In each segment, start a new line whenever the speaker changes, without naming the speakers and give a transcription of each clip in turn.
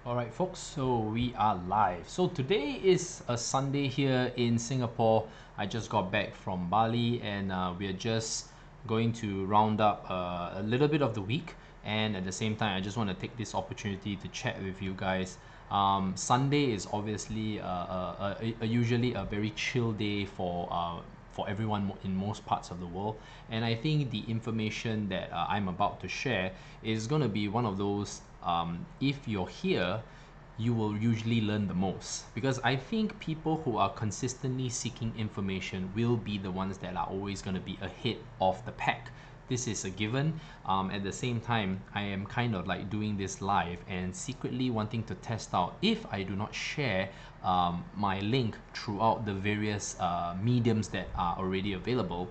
Alright folks, so we are live. So today is a Sunday here in Singapore. I just got back from Bali and we are just going to round up a little bit of the week, and at the same time I just want to take this opportunity to chat with you guys. Sunday is obviously usually a very chill day for everyone in most parts of the world, and I think the information that I'm about to share is going to be one of those, if you're here, you will usually learn the most, because I think people who are consistently seeking information will be the ones that are always going to be ahead of the pack. This is a given. At the same time, I am kind of like doing this live and secretly wanting to test out if I do not share my link throughout the various mediums that are already available,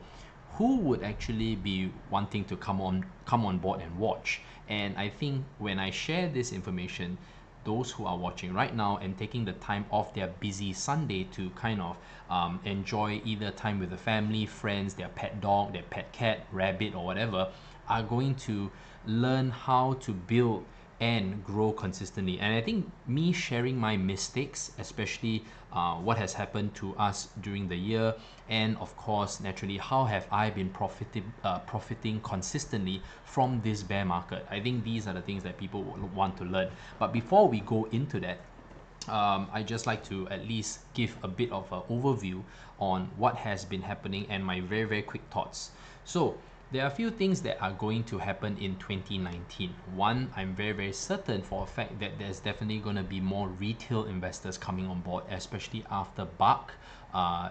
who would actually be wanting to come on board and watch. And I think when I share this information, those who are watching right now and taking the time off their busy Sunday to kind of enjoy either time with the family, friends, their pet dog, their pet cat, rabbit, or whatever, are going to learn how to build and grow consistently. And I think me sharing my mistakes, especially what has happened to us during the year, and of course, naturally, how have I been profiting consistently from this bear market. I think these are the things that people would want to learn. But before we go into that, I just like to at least give a bit of an overview on what has been happening and my very, very quick thoughts. So there are a few things that are going to happen in 2019. One, I'm very, very certain for a fact that there's definitely going to be more retail investors coming on board, especially after BUCK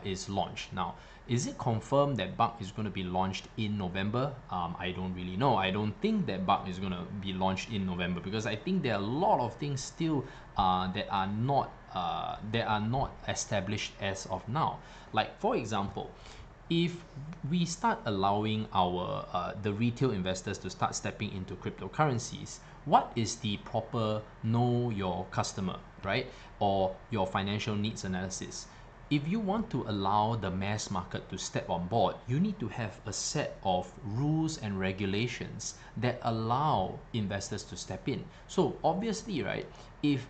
is launched. Now, is it confirmed that BUCK is going to be launched in November? I don't really know. I don't think that BUCK is going to be launched in November, because I think there are a lot of things still that are not established as of now. Like, for example, if we start allowing our the retail investors to start stepping into cryptocurrencies, what is the proper know your customer, right? Or your financial needs analysis? If you want to allow the mass market to step on board, you need to have a set of rules and regulations that allow investors to step in. So obviously, right, if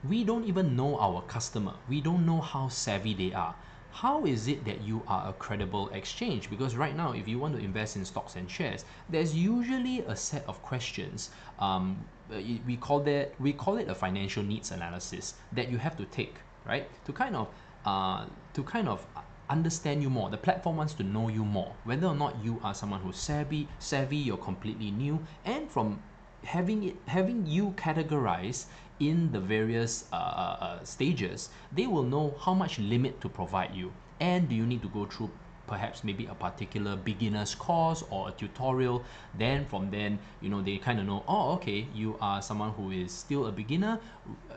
we don't even know our customer, we don't know how savvy they are, how is it that you are a credible exchange? Because right now, if you want to invest in stocks and shares, there's usually a set of questions. We call it a financial needs analysis that you have to take, right, to kind of understand you more. The platform wants to know you more, whether or not you are someone who's savvy, you're completely new, and from having you categorized in the various stages, they will know how much limit to provide you, and do you need to go through perhaps maybe a particular beginner's course or a tutorial. Then from then, they kind of know, oh, okay, you are someone who is still a beginner.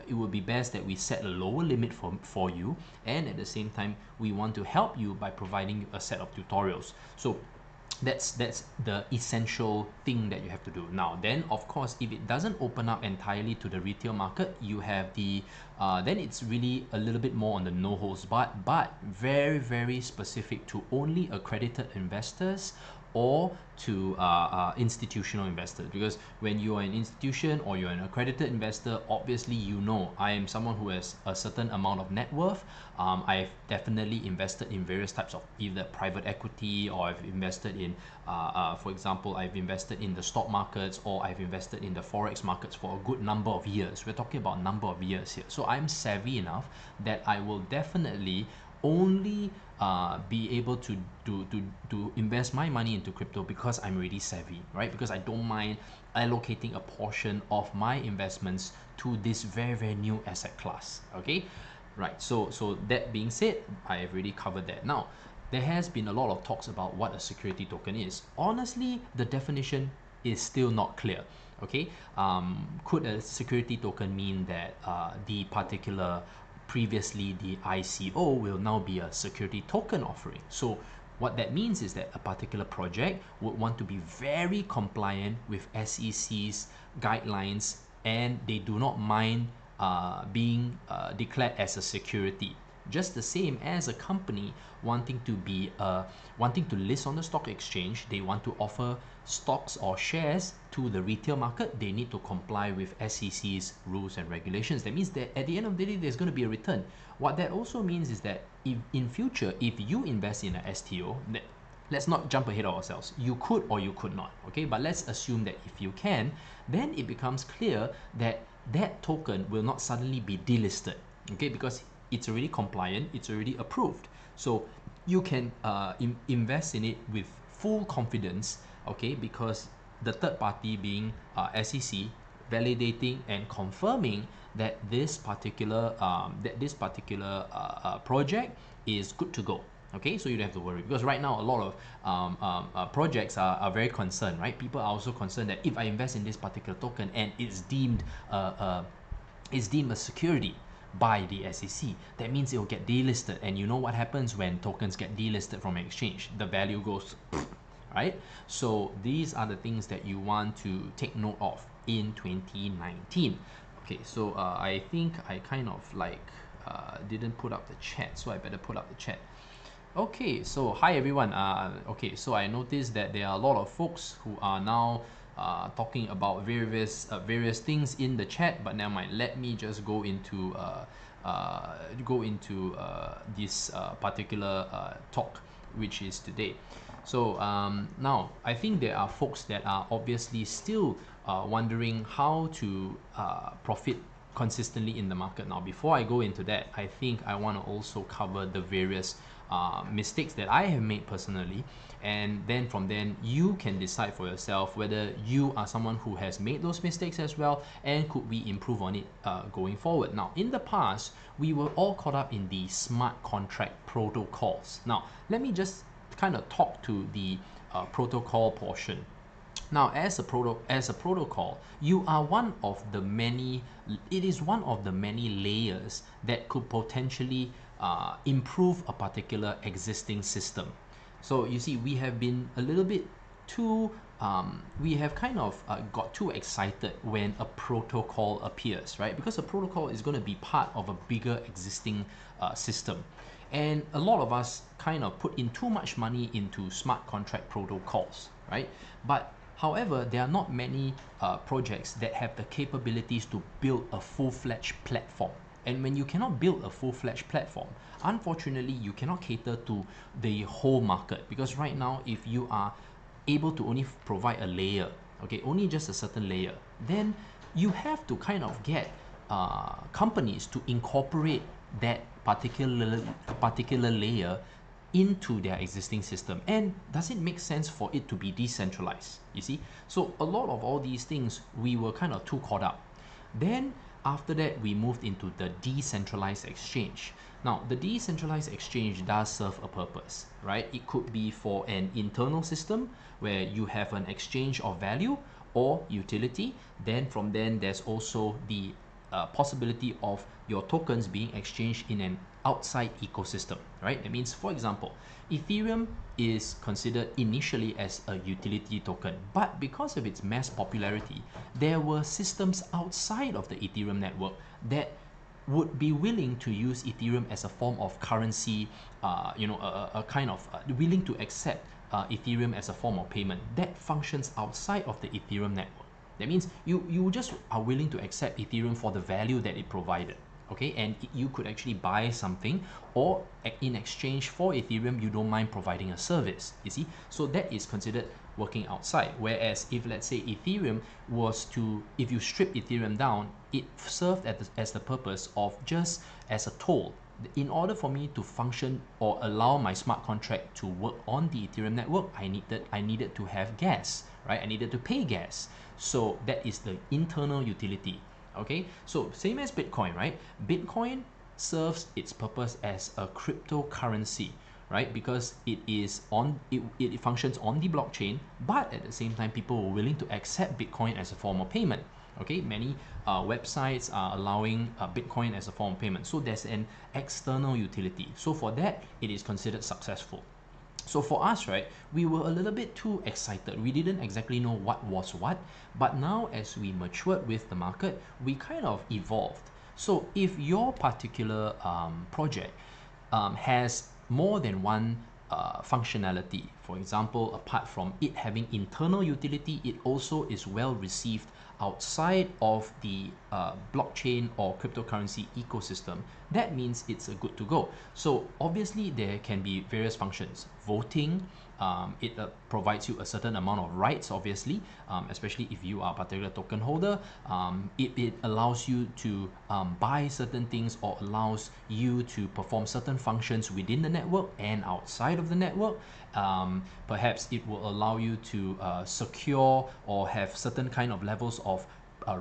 It would be best that we set a lower limit for you, and at the same time we want to help you by providing a set of tutorials. So that's the essential thing that you have to do. Now then, of course, if it doesn't open up entirely to the retail market, you have the then it's really a little bit more on the no holds but very, very specific to only accredited investors or to institutional investors. Because when you are an institution or you're an accredited investor, obviously I am someone who has a certain amount of net worth. I've definitely invested in various types of either private equity, or I've invested in for example, I've invested in the stock markets, or I've invested in the forex markets for a good number of years. We're talking about number of years here. So I'm savvy enough that I will definitely only be able to invest my money into crypto because I'm really savvy, right? Because I don't mind allocating a portion of my investments to this very, very new asset class. Okay, right. So that being said, I have already covered that. Now, there has been a lot of talks about what a security token is. Honestly, the definition is still not clear. Okay, could a security token mean that the particular previously the ICO will now be a security token offering? So what that means is that a particular project would want to be very compliant with SEC's guidelines, and they do not mind being declared as a security. Just the same as a company wanting to be wanting to list on the stock exchange, they want to offer stocks or shares to the retail market, they need to comply with SEC's rules and regulations. That means that at the end of the day, there's going to be a return. What that also means is that if in future, if you invest in a STO, let's not jump ahead of ourselves. You could or you could not, okay? But let's assume that if you can, then it becomes clear that that token will not suddenly be delisted, okay? Because it's already compliant, it's already approved. So you can invest in it with full confidence, okay? Because the third party being SEC validating and confirming that this particular project is good to go. Okay, so you don't have to worry, because right now a lot of projects are very concerned, right? People are also concerned that if I invest in this particular token and it's deemed a security by the SEC, that means it will get delisted. And you know what happens when tokens get delisted from an exchange? The value goes, right? So these are the things that you want to take note of in 2019. Okay, so I think I kind of like didn't put up the chat, so I better put up the chat. Okay, so hi everyone. Okay, so I noticed that there are a lot of folks who are now talking about various things in the chat, but never mind. Let me just go into this particular talk, which is today. So now I think there are folks that are obviously still wondering how to profit consistently in the market. Now, before I go into that, I think I want to also cover the various mistakes that I have made personally, and then from then you can decide for yourself whether you are someone who has made those mistakes as well, and could we improve on it going forward. Now, in the past, we were all caught up in the smart contract protocols. Now, let me just kind of talk to the protocol portion. Now, as a protocol, you are one of the many. It is one of the many layers that could potentially improve a particular existing system. So you see, we have been a little bit too. We have kind of got too excited when a protocol appears, right? Because a protocol is going to be part of a bigger existing system. And a lot of us kind of put in too much money into smart contract protocols, right? But however, there are not many projects that have the capabilities to build a full-fledged platform. And when you cannot build a full-fledged platform, unfortunately, you cannot cater to the whole market. Because right now, if you are able to only provide a layer, okay, only just a certain layer, then you have to kind of get companies to incorporate that particular layer into their existing system. And does it make sense for it to be decentralized? You see, so a lot of all these things we were kind of too caught up. Then after that, we moved into the decentralized exchange. Now, the decentralized exchange does serve a purpose, right? It could be for an internal system where you have an exchange of value or utility. Then from then, there's also the possibility of your tokens being exchanged in an outside ecosystem, right? That means, for example, Ethereum is considered initially as a utility token, but because of its mass popularity, there were systems outside of the Ethereum network that would be willing to use Ethereum as a form of currency, a kind of willing to accept Ethereum as a form of payment that functions outside of the Ethereum network. That means you just are willing to accept Ethereum for the value that it provided. Okay, and you could actually buy something, or in exchange for Ethereum, you don't mind providing a service, you see? So that is considered working outside. Whereas if, let's say, Ethereum was to, if you strip Ethereum down, it served as the purpose of just as a toll. In order for me to function or allow my smart contract to work on the Ethereum network, I needed to have gas, right? I needed to pay gas. So that is the internal utility. Okay, so same as Bitcoin, right? Bitcoin serves its purpose as a cryptocurrency, right? Because it functions on the blockchain, but at the same time, people were willing to accept Bitcoin as a form of payment. Okay, many websites are allowing Bitcoin as a form of payment. So there's an external utility. So for that, it is considered successful. So for us, right, we were a little bit too excited. We didn't exactly know what was what, but now as we matured with the market, we kind of evolved. So if your particular project has more than one functionality. For example, apart from it having internal utility, it also is well received outside of the blockchain or cryptocurrency ecosystem. That means it's a good to go. So obviously there can be various functions. Voting, it provides you a certain amount of rights, obviously, especially if you are a particular token holder. It allows you to buy certain things, or allows you to perform certain functions within the network and outside of the network. Perhaps it will allow you to secure or have certain kind of levels of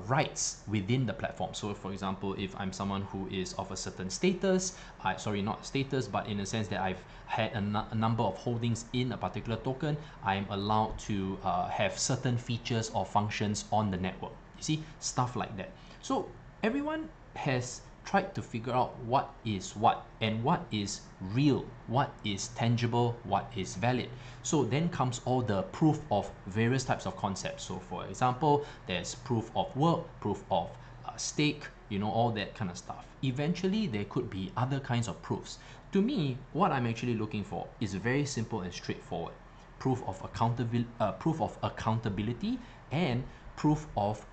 rights within the platform. So for example, if I'm someone who is of a certain status, sorry, not status, but in a sense that I've had a number of holdings in a particular token, I'm allowed to have certain features or functions on the network. You see, stuff like that. So everyone has tried to figure out what is what, and what is real, what is tangible, what is valid. So then comes all the proof of various types of concepts. So for example, there's proof of work, proof of stake, you know, all that kind of stuff. Eventually there could be other kinds of proofs. To me, what I'm actually looking for is very simple and straightforward. Proof of accountability, and proof of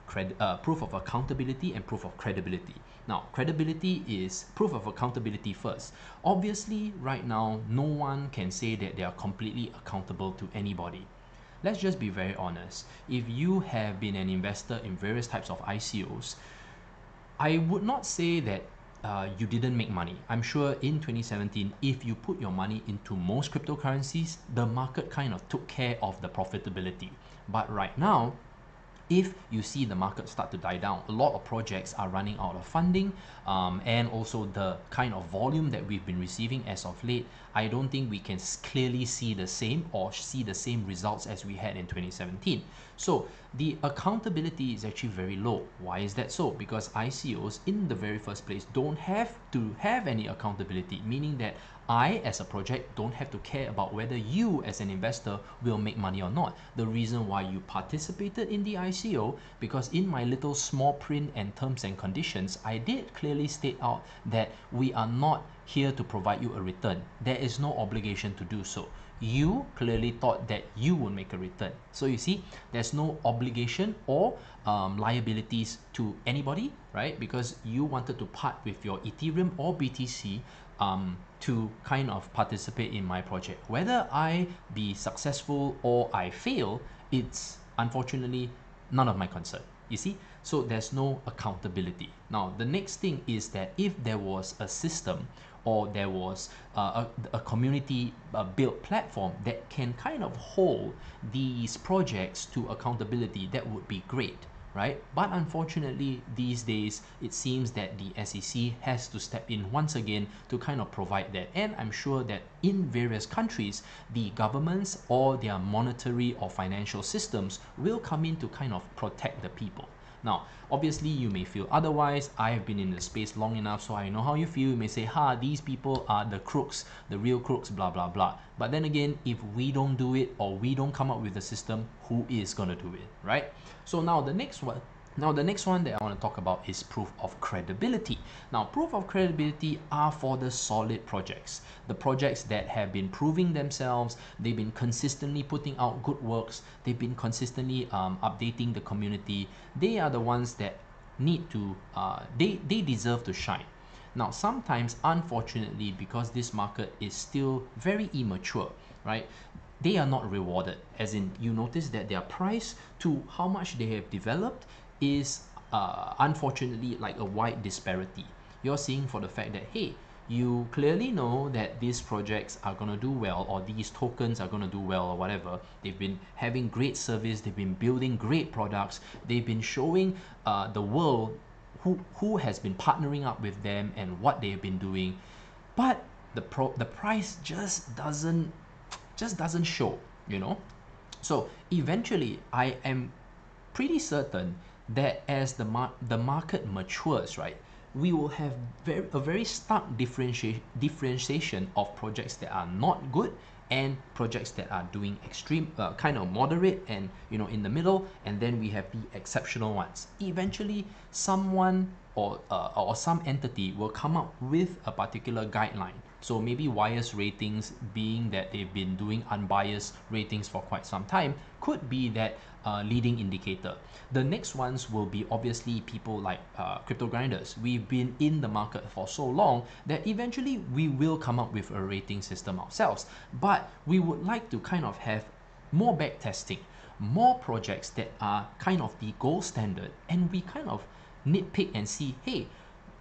accountability and proof of credibility. Now, credibility is proof of accountability first. Obviously, right now, no one can say that they are completely accountable to anybody. Let's just be very honest. If you have been an investor in various types of ICOs, I would not say that you didn't make money. I'm sure in 2017, if you put your money into most cryptocurrencies, the market kind of took care of the profitability. But right now, if you see the market start to die down, a lot of projects are running out of funding, and also the kind of volume that we've been receiving as of late, I don't think we can clearly see the same results as we had in 2017. So the accountability is actually very low. Why is that so? Because ICOs in the very first place don't have to have any accountability, meaning that I, as a project, don't have to care about whether you, as an investor, will make money or not. The reason why you participated in the ICO, because in my little small print and terms and conditions, I did clearly state out that we are not here to provide you a return. There is no obligation to do so. You clearly thought that you would make a return. So you see, there's no obligation or liabilities to anybody, right? Because you wanted to part with your Ethereum or BTC to kind of participate in my project. Whether I be successful or I fail, it's unfortunately none of my concern. You see, so there's no accountability. Now, the next thing is that if there was a system, or there was a community built platform that can kind of hold these projects to accountability, that would be great, right? But unfortunately, these days, it seems that the SEC has to step in once again to kind of provide that. And I'm sure that in various countries, the governments or their monetary or financial systems will come in to kind of protect the people. Now, obviously, you may feel otherwise. I have been in the space long enough, so I know how you feel. You may say, these people are the crooks, the real crooks, blah, blah, blah. But then again, if we don't do it, or we don't come up with a system, who is going to do it, right? So now the next one. Now, the next one that I want to talk about is proof of credibility. Now, proof of credibility are for the solid projects, the projects that have been proving themselves, they've been consistently putting out good works, they've been consistently updating the community. They are the ones that need to, they deserve to shine. Now, sometimes, unfortunately, because this market is still very immature, right? They are not rewarded, as in you notice that their price to how much they have developed is unfortunately like a wide disparity. You're seeing for the fact that, hey, you clearly know that these projects are going to do well, or these tokens are going to do well, or whatever. They've been having great service, they've been building great products, they've been showing the world who has been partnering up with them and what they've been doing. But the price just doesn't show, you know. So eventually, I am pretty certain that as the market matures, right, we will have a very stark differentiation of projects that are not good and projects that are doing extreme, kind of moderate and, you know, in the middle, and then we have the exceptional ones. Eventually, someone or some entity will come up with a particular guideline So maybe Wire's ratings, being that they've been doing unbiased ratings for quite some time, could be that leading indicator. The next ones will be obviously people like crypto grinders. We've been in the market for so long that eventually we will come up with a rating system ourselves. But we would like to kind of have more back testing, more projects that are kind of the gold standard, and we kind of nitpick and see, hey,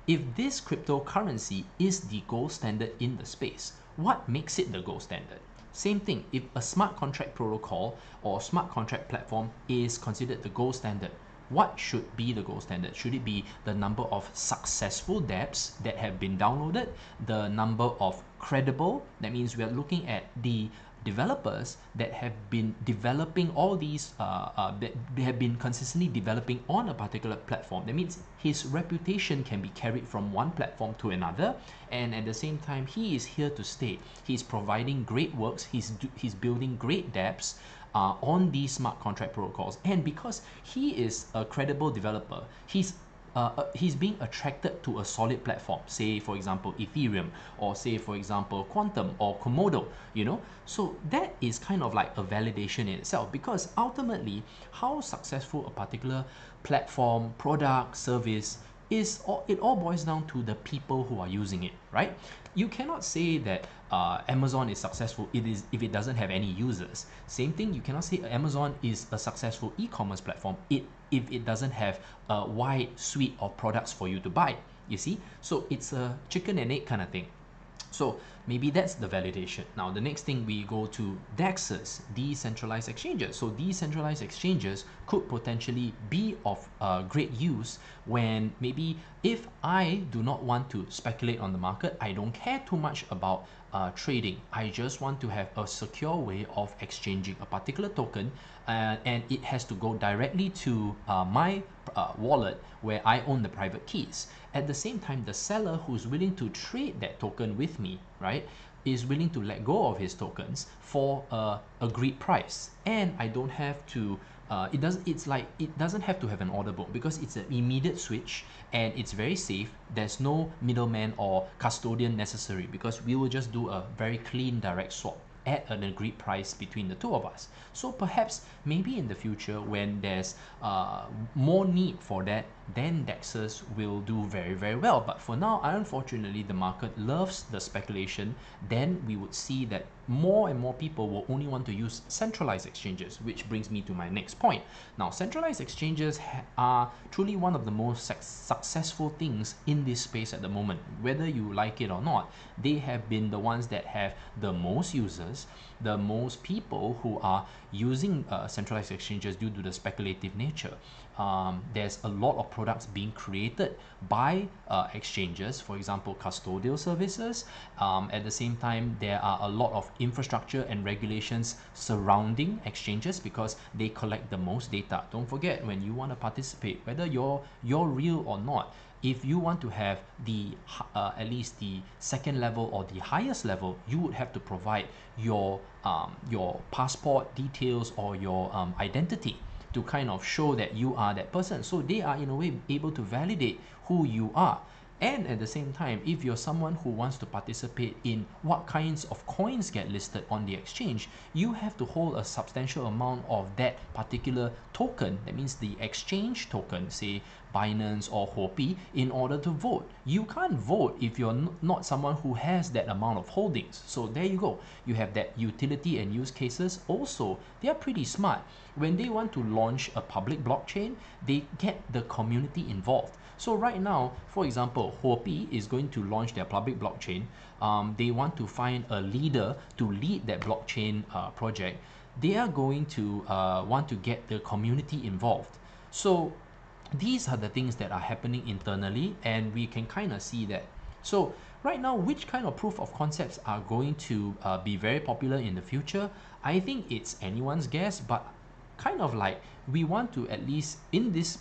if this cryptocurrency is the gold standard in the space, what makes it the gold standard? Same thing, if a smart contract protocol or smart contract platform is considered the gold standard, what should be the gold standard? Should it be the number of successful dApps that have been downloaded, the number of credible, that means we are looking at the developers that have been developing all these that they have been consistently developing on a particular platform. That means his reputation can be carried from one platform to another, and at the same time he is here to stay. He's providing great works, he's building great dApps on these smart contract protocols, and because he is a credible developer, he's being attracted to a solid platform, say for example Ethereum, or say for example Quantum or Komodo, you know. So that is kind of like a validation in itself, because ultimately how successful a particular platform, product, service is, it all boils down to the people who are using it, right? You cannot say that Amazon is successful if it doesn't have any users. Same thing, you cannot say Amazon is a successful e-commerce platform if it doesn't have a wide suite of products for you to buy, you see. So it's a chicken and egg kind of thing. So maybe that's the validation. Now the next thing, we go to DEXs, decentralized exchanges. So decentralized exchanges could potentially be of great use when maybe if I do not want to speculate on the market, I don't care too much about trading, I just want to have a secure way of exchanging a particular token, and it has to go directly to my wallet where I own the private keys. At the same time, the seller who's willing to trade that token with me, right, is willing to let go of his tokens for a agreed price, and I don't have to it doesn't have to have an order book, because it's an immediate switch and it's very safe. There's no middleman or custodian necessary, because we will just do a very clean direct swap at an agreed price between the two of us. So perhaps maybe in the future, when there's more need for that, then DEXs will do very, very well. But for now, unfortunately, the market loves the speculation. Then we would see that more and more people will only want to use centralized exchanges, which brings me to my next point. Now, centralized exchanges are truly one of the most successful things in this space at the moment. Whether you like it or not, they have been the ones that have the most users, the most people who are using centralized exchanges due to the speculative nature. There's a lot of products being created by exchanges, for example, custodial services. At the same time, there are a lot of infrastructure and regulations surrounding exchanges because they collect the most data. Don't forget, when you want to participate, whether you're real or not, if you want to have the at least the second level or the highest level, you would have to provide your passport details or your identity to kind of show that you are that person. So they are in a way able to validate who you are. And at the same time, if you're someone who wants to participate in what kinds of coins get listed on the exchange, you have to hold a substantial amount of that particular token. That means the exchange token, say Binance or Huobi, in order to vote. You can't vote if you're not someone who has that amount of holdings. So there you go. You have that utility and use cases. Also, they are pretty smart. When they want to launch a public blockchain, they get the community involved. So right now, for example, Huobi is going to launch their public blockchain. They want to find a leader to lead that blockchain project. They are going to want to get the community involved. So these are the things that are happening internally, and we can kind of see that. So right now, which kind of proof of concepts are going to be very popular in the future? I think it's anyone's guess, but kind of like we want to, at least in this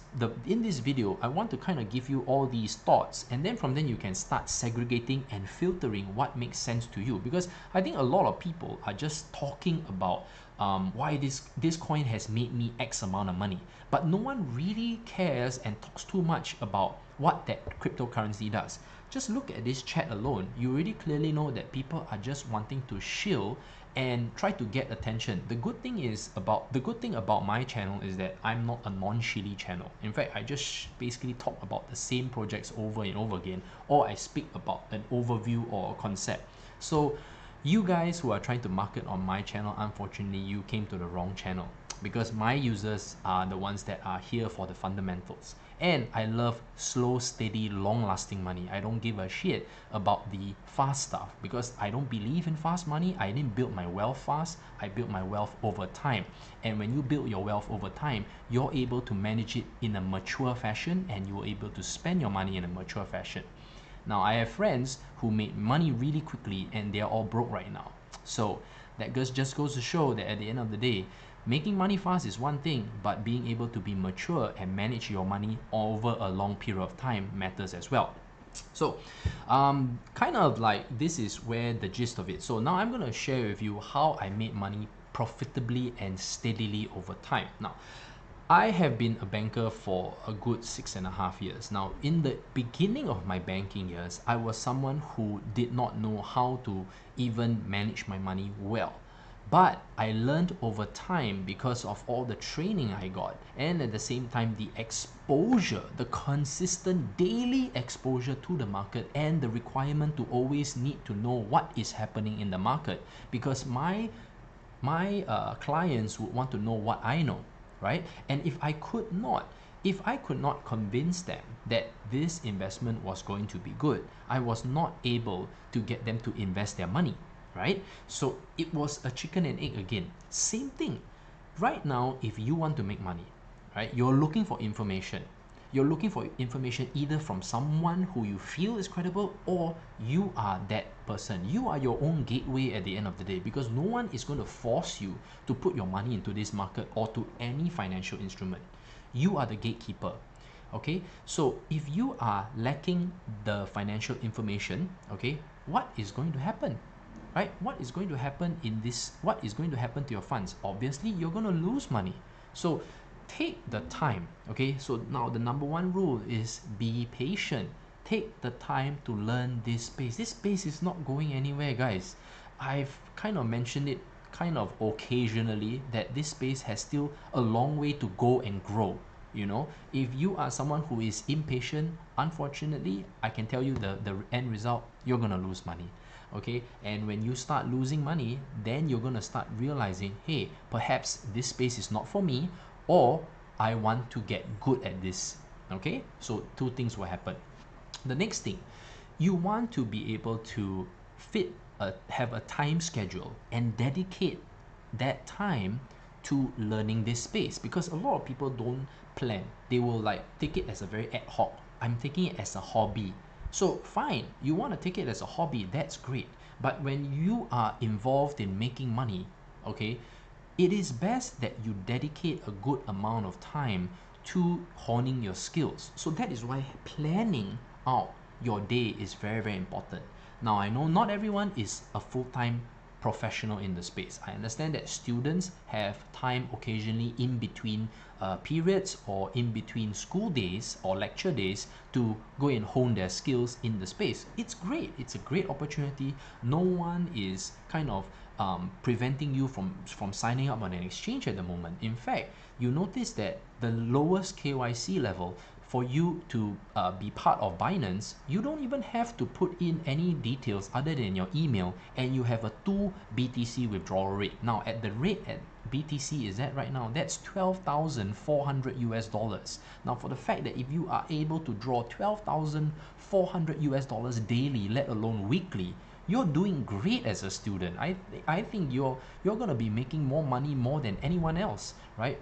video, I want to kind of give you all these thoughts, and then from then you can start segregating and filtering what makes sense to you, because I think a lot of people are just talking about why this coin has made me X amount of money, but no one really cares and talks too much about what that cryptocurrency does. just look at this chat alone. You already clearly know that people are just wanting to shill and try to get attention. The good thing about my channel is that I'm not a non-shilly channel. In fact, I just basically talk about the same projects over and over again, or I speak about an overview or a concept. So you guys who are trying to market on my channel, unfortunately, you came to the wrong channel, because my users are the ones that are here for the fundamentals. And I love slow, steady, long-lasting money. I don't give a shit about the fast stuff, because I don't believe in fast money. I didn't build my wealth fast. I built my wealth over time. And when you build your wealth over time, you're able to manage it in a mature fashion, and you're able to spend your money in a mature fashion. Now, I have friends who made money really quickly and they're all broke right now. So that just goes to show that at the end of the day, making money fast is one thing, but being able to be mature and manage your money over a long period of time matters as well. So kind of like this is where the gist of it. So now I'm going to share with you how I made money profitably and steadily over time. Now, I have been a banker for a good 6.5 years. Now, in the beginning of my banking years, I was someone who did not know how to even manage my money well. But I learned over time because of all the training I got, and at the same time the exposure, the consistent daily exposure to the market, and the requirement to always need to know what is happening in the market, because my clients would want to know what I know, right? And if I could not convince them that this investment was going to be good, I was not able to get them to invest their money, right? So it was a chicken and egg again. Same thing. Right now, if you want to make money, right, you're looking for information. You're looking for information either from someone who you feel is credible, or you are that person. You are your own gateway at the end of the day, because no one is going to force you to put your money into this market or to any financial instrument. You are the gatekeeper. Okay, so if you are lacking the financial information, okay, what is going to happen? Right? What is going to happen in this? What is going to happen to your funds? Obviously, you're going to lose money. So take the time. Okay, so now the number one rule is be patient. Take the time to learn this space. This space is not going anywhere, guys. I've kind of mentioned it kind of occasionally that this space has still a long way to go and grow. You know, if you are someone who is impatient, unfortunately, I can tell you the end result, you're gonna lose money. Okay, and when you start losing money, then you're gonna start realizing, hey, perhaps this space is not for me, or I want to get good at this. Okay, so two things will happen. The next thing, you want to be able to have a time schedule and dedicate that time to learning this space, because a lot of people don't plan. They will like take it as a very ad hoc. I'm taking it as a hobby. So fine, you want to take it as a hobby, that's great. But when you are involved in making money, okay, it is best that you dedicate a good amount of time to honing your skills. So that is why planning out your day is very, very important. Now, I know not everyone is a full-time professional in the space. I understand that students have time occasionally in between periods or in between school days or lecture days to go and hone their skills in the space. It's great. It's a great opportunity. No one is kind of preventing you from signing up on an exchange at the moment. In fact, you notice that the lowest KYC level for you to be part of Binance, you don't even have to put in any details other than your email, and you have a 2 BTC withdrawal rate. Now, at the rate at BTC is at right now, that's 12,400 US dollars. Now, for the fact that if you are able to draw 12,400 US dollars daily, let alone weekly, you're doing great as a student. I think you're gonna be making more money more than anyone else, right?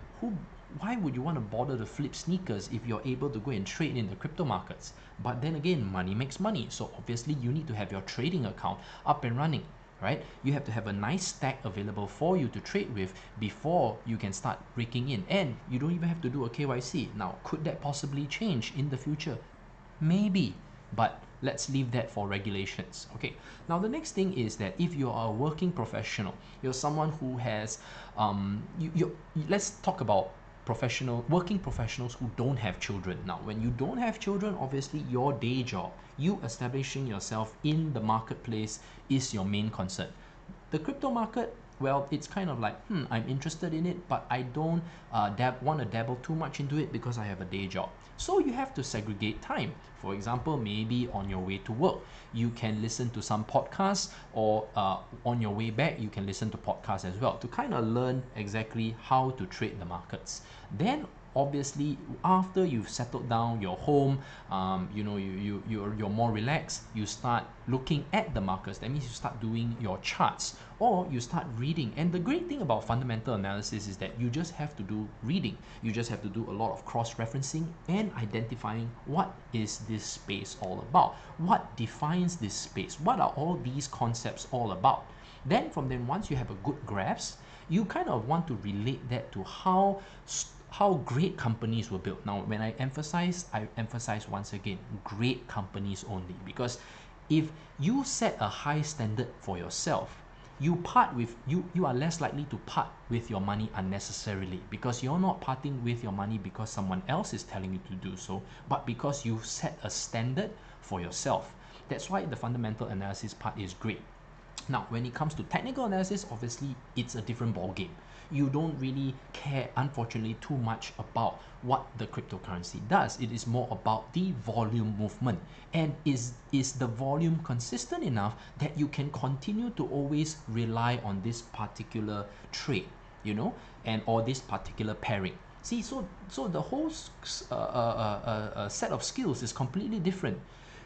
Why would you want to bother to flip sneakers if you're able to go and trade in the crypto markets? But then again, money makes money. So obviously you need to have your trading account up and running, right? You have to have a nice stack available for you to trade with before you can start breaking in. And you don't even have to do a KYC. Now, could that possibly change in the future? Maybe, but let's leave that for regulations. Okay, now the next thing is that if you are a working professional, you're someone who has let's talk about working professionals who don't have children. Now, when you don't have children, obviously your day job, you establishing yourself in the marketplace is your main concern. The crypto market, well, it's kind of like, I'm interested in it, but I don't want to dabble too much into it because I have a day job. So you have to segregate time. For example, maybe on your way to work, you can listen to some podcasts, or on your way back, you can listen to podcasts as well to kind of learn exactly how to trade the markets. Then obviously, after you've settled down your home, you're more relaxed, you start looking at the markets. That means you start doing your charts, or you start reading. And the great thing about fundamental analysis is that you just have to do reading. You just have to do a lot of cross-referencing and identifying what is this space all about, what defines this space, what are all these concepts all about. Then from then, once you have a good grasp, you kind of want to relate that to how great companies were built. Now, when I emphasize once again, great companies only, because if you set a high standard for yourself, you are less likely to part with your money unnecessarily, because you're not parting with your money because someone else is telling you to do so, but because you set a standard for yourself. That's why the fundamental analysis part is great. Now, when it comes to technical analysis, obviously it's a different ball game. You don't really care, unfortunately, too much about what the cryptocurrency does. It is more about the volume movement, and is the volume consistent enough that you can continue to always rely on this particular trade, and or this particular pairing. See, so the whole set of skills is completely different.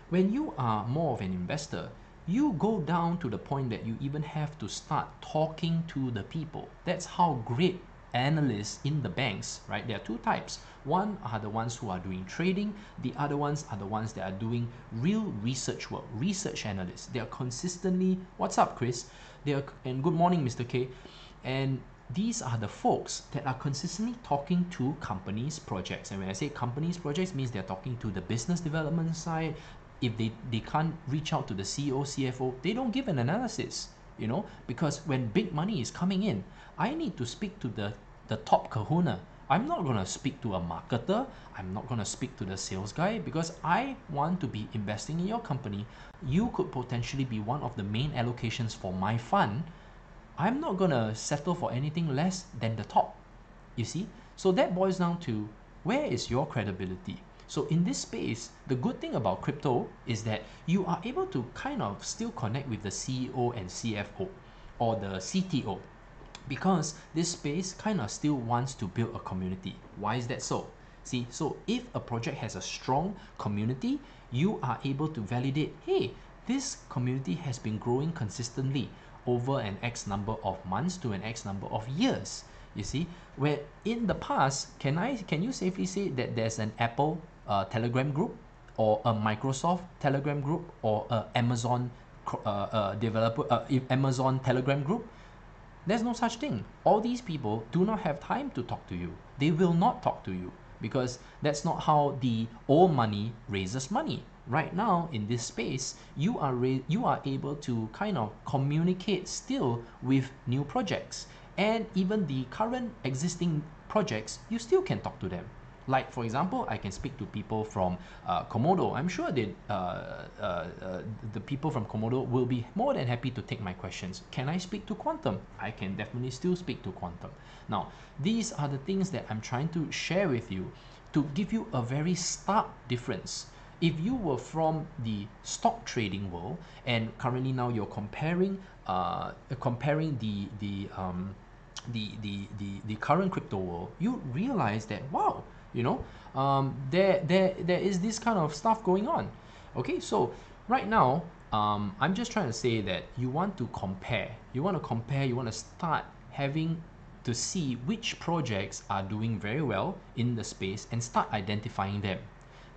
When you are more of an investor, you go down to the point that you even have to start talking to the people. That's how great analysts in the banks, right? There are two types. One are the ones who are doing trading. The other ones are the ones that are doing real research work, research analysts. They are consistently, what's up, Chris? And good morning, Mr. K. And these are the folks that are consistently talking to companies' projects. And when I say companies' projects, means they're talking to the business development side. If they can't reach out to the CEO, CFO, they don't give an analysis, because when big money is coming in, I need to speak to the top kahuna. I'm not going to speak to a marketer. I'm not going to speak to the sales guy, because I want to be investing in your company. You could potentially be one of the main allocations for my fund. I'm not going to settle for anything less than the top, you see? So that boils down to, where is your credibility? So in this space, the good thing about crypto is that you are able to kind of still connect with the CEO and CFO, or the CTO, because this space kind of still wants to build a community. Why is that so? See, so if a project has a strong community, you are able to validate, hey, this community has been growing consistently over an X number of months to an X number of years. You see, where in the past, can you safely say that there's an Apple Telegram group, or a Microsoft Telegram group, or a Amazon Amazon Telegram group? There's no such thing. All these people do not have time to talk to you. They will not talk to you, because that's not how the old money raises money. Right now in this space, you are able to kind of communicate still with new projects, and even the current existing projects, you still can talk to them. Like, for example, I can speak to people from Komodo. I'm sure that the people from Komodo will be more than happy to take my questions. Can I speak to Quantum? I can definitely still speak to Quantum. Now, these are the things that I'm trying to share with you to give you a very stark difference. If you were from the stock trading world, and currently now you're comparing the current crypto world, you realize that, wow, there is this kind of stuff going on. Okay, so right now, I'm just trying to say that you want to compare. You want to start having to see which projects are doing very well in the space and start identifying them.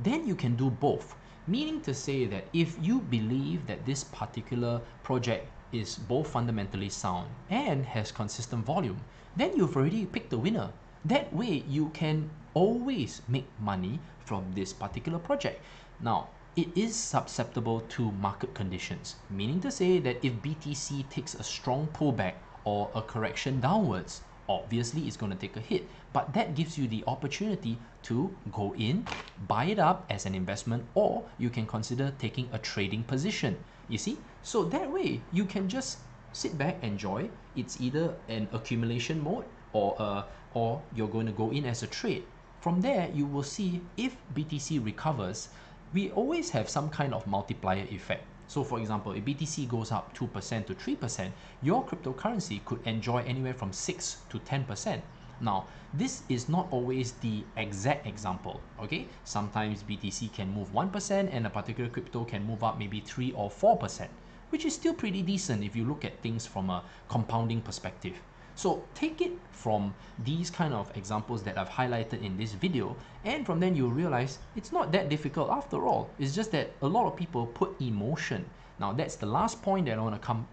Then you can do both. Meaning to say that if you believe that this particular project is both fundamentally sound and has consistent volume, then you've already picked the winner. That way you can always make money from this particular project. Now, it is susceptible to market conditions, meaning to say that if BTC takes a strong pullback or a correction downwards, obviously it's going to take a hit, but that gives you the opportunity to go in, buy it up as an investment, or you can consider taking a trading position. You see, so that way you can just sit back, enjoy. It's either an accumulation mode or you're going to go in as a trade. From there, you will see if BTC recovers, we always have some kind of multiplier effect. So for example, if BTC goes up 2% to 3%, your cryptocurrency could enjoy anywhere from 6 to 10%. Now, this is not always the exact example, okay? Sometimes BTC can move 1% and a particular crypto can move up maybe 3 or 4%, which is still pretty decent if you look at things from a compounding perspective. So take it from these kind of examples that I've highlighted in this video, and from then you'll realize it's not that difficult after all. It's just that a lot of people put emotion. Now that's the last point that I want to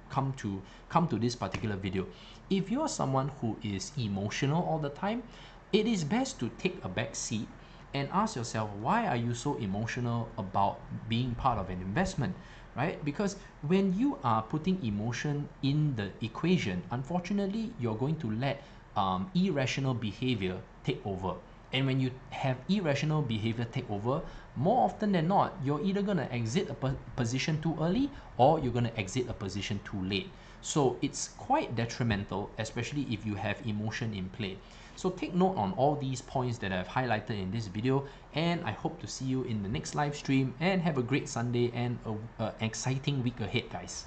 come to this particular video. If you're someone who is emotional all the time, it is best to take a back seat and ask yourself, why are you so emotional about being part of an investment? Right? Because when you are putting emotion in the equation, unfortunately, you're going to let irrational behavior take over. And when you have irrational behavior take over, more often than not, you're either going to exit a position too early or you're going to exit a position too late. So it's quite detrimental, especially if you have emotion in play. So take note on all these points that I've highlighted in this video, and I hope to see you in the next live stream, and have a great Sunday and an exciting week ahead, guys.